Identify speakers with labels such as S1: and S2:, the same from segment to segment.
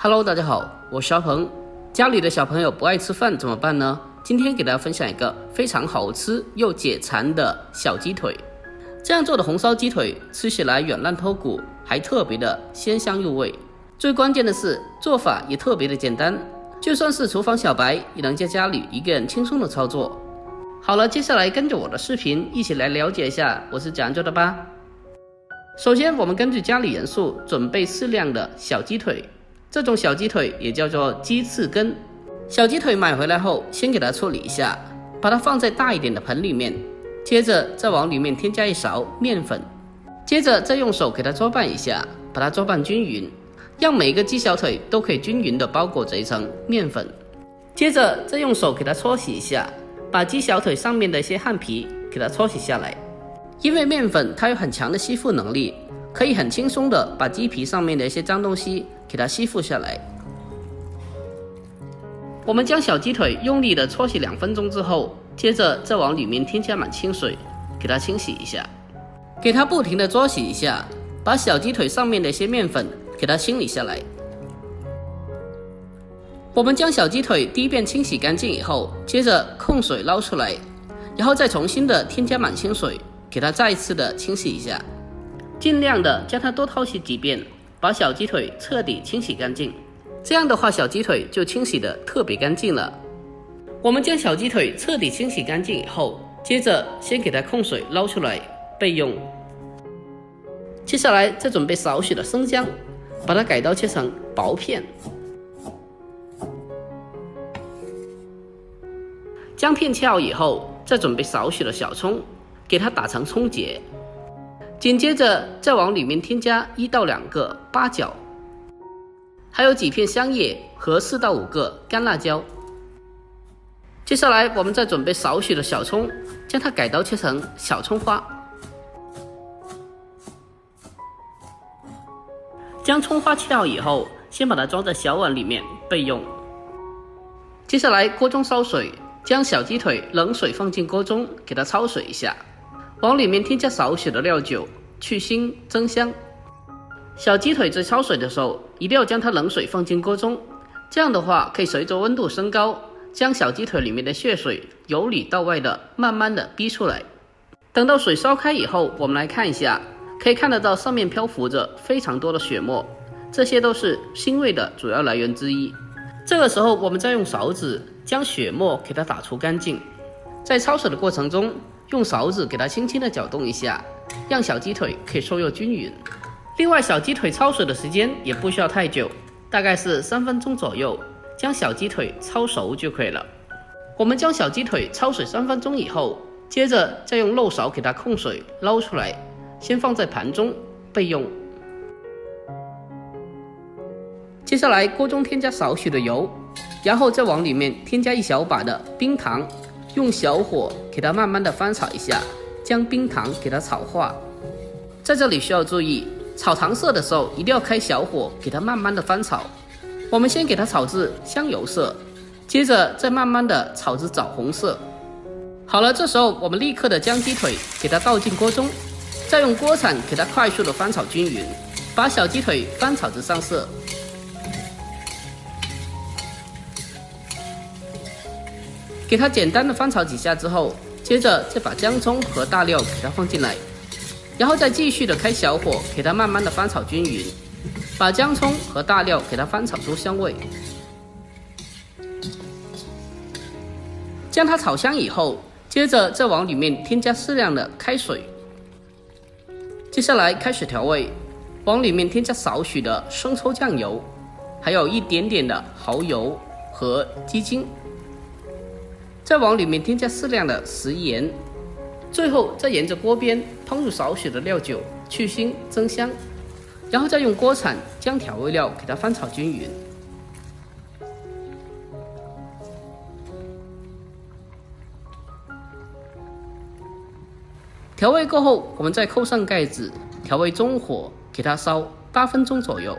S1: Hello， 大家好，我是阿鹏。家里的小朋友不爱吃饭怎么办呢？今天给大家分享一个非常好吃又解馋的小鸡腿。这样做的红烧鸡腿吃起来软烂透骨，还特别的鲜香入味。最关键的是做法也特别的简单，就算是厨房小白也能在家里一个人轻松的操作。好了，接下来跟着我的视频一起来了解一下我是怎样做的吧。首先我们根据家里人数准备适量的小鸡腿，这种小鸡腿也叫做鸡翅根。小鸡腿买回来后先给它处理一下，把它放在大一点的盆里面，接着再往里面添加一勺面粉，接着再用手给它搓拌一下，把它搓拌均匀，让每一个鸡小腿都可以均匀的包裹着一层面粉。接着再用手给它搓洗一下，把鸡小腿上面的一些汗皮给它搓洗下来。因为面粉它有很强的吸附能力，可以很轻松的把鸡皮上面的一些脏东西给它吸附下来。我们将小鸡腿用力的搓洗2分钟之后，接着再往里面添加满清水，给它清洗一下，给它不停的搓洗一下，把小鸡腿上面的一些面粉给它清理下来。我们将小鸡腿第一遍清洗干净以后，接着控水捞出来，然后再重新的添加满清水，给它再一次的清洗一下，尽量的将它多淘洗几遍，把小鸡腿彻底清洗干净。这样的话，小鸡腿就清洗的特别干净了。我们将小鸡腿彻底清洗干净以后，接着先给它控水捞出来备用。接下来再准备少许的生姜，把它改刀切成薄片。姜片切好以后，再准备少许的小葱，给它打成葱结。紧接着再往里面添加1到2个八角，还有几片香叶和4到5个干辣椒。接下来我们再准备少许的小葱，将它改刀切成小葱花。将葱花切好以后，先把它装在小碗里面备用。接下来锅中烧水，将小鸡腿冷水放进锅中，给它焯水一下，往里面添加少许的料酒，去腥增香。小鸡腿在焯水的时候，一定要将它冷水放进锅中，这样的话可以随着温度升高，将小鸡腿里面的血水由里到外的慢慢的逼出来。等到水烧开以后，我们来看一下，可以看得到上面漂浮着非常多的血沫，这些都是腥味的主要来源之一。这个时候我们再用勺子将血沫给它打除干净。在焯水的过程中，用勺子给它轻轻的搅动一下，让小鸡腿可以受热均匀。另外，小鸡腿焯水的时间也不需要太久，大概是3分钟左右，将小鸡腿焯熟就可以了。我们将小鸡腿焯水3分钟以后，接着再用漏勺给它控水捞出来，先放在盘中备用。接下来锅中添加少许的油，然后再往里面添加1小把的冰糖，用小火给它慢慢的翻炒一下，将冰糖给它炒化。在这里需要注意，炒糖色的时候一定要开小火给它慢慢的翻炒。我们先给它炒至香油色，接着再慢慢的炒至枣红色。好了，这时候我们立刻的将鸡腿给它倒进锅中，再用锅铲给它快速的翻炒均匀，把小鸡腿翻炒至上色。给它简单的翻炒几下之后，接着再把姜葱和大料给它放进来，然后再继续的开小火给它慢慢的翻炒均匀，把姜葱和大料给它翻炒出香味。将它炒香以后，接着再往里面添加适量的开水。接下来开始调味，往里面添加少许的生抽酱油，还有一点点的蚝油和鸡精，再往里面添加适量的食盐，最后再沿着锅边烹入少许的料酒，去腥增香，然后再用锅铲将调味料给它翻炒均匀。调味过后，我们再扣上盖子，调为中火，给它烧8分钟左右。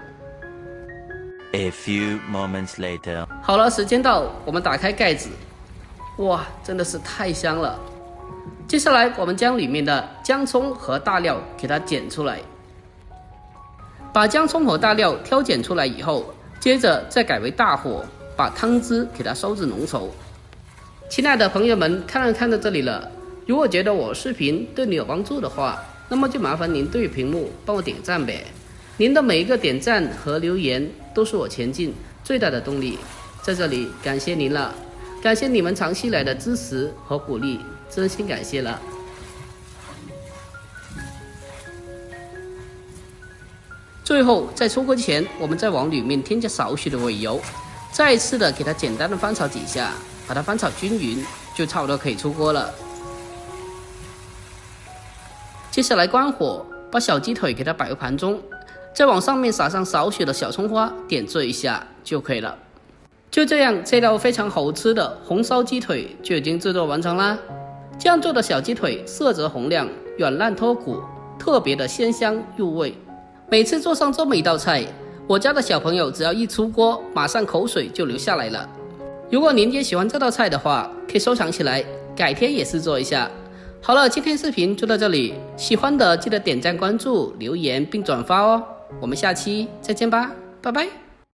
S2: A few moments later.
S1: 好了，时间到，我们打开盖子，哇，真的是太香了。接下来我们将里面的姜葱和大料给它剪出来，把姜葱和大料挑拣出来以后，接着再改为大火，把汤汁给它烧至浓稠。亲爱的朋友们，看到这里了，如果觉得我视频对你有帮助的话，那么就麻烦您对屏幕帮我点赞呗。您的每一个点赞和留言都是我前进最大的动力，在这里感谢您了，感谢你们长期以来的支持和鼓励，真心感谢了。最后在出锅前，我们再往里面添加少许的尾油，再一次的给它简单的翻炒几下，把它翻炒均匀，就差不多可以出锅了。接下来关火，把小鸡腿给它摆入盘中，再往上面撒上少许的小葱花，点缀一下就可以了。就这样，这道非常好吃的红烧鸡腿就已经制作完成啦。这样做的小鸡腿色泽红亮，软烂脱骨，特别的鲜香入味。每次做上这么一道菜，我家的小朋友只要一出锅，马上口水就流下来了。如果您也喜欢这道菜的话，可以收藏起来，改天也试做一下。好了，今天视频就到这里，喜欢的记得点赞、关注、留言并转发哦。我们下期再见吧，拜拜。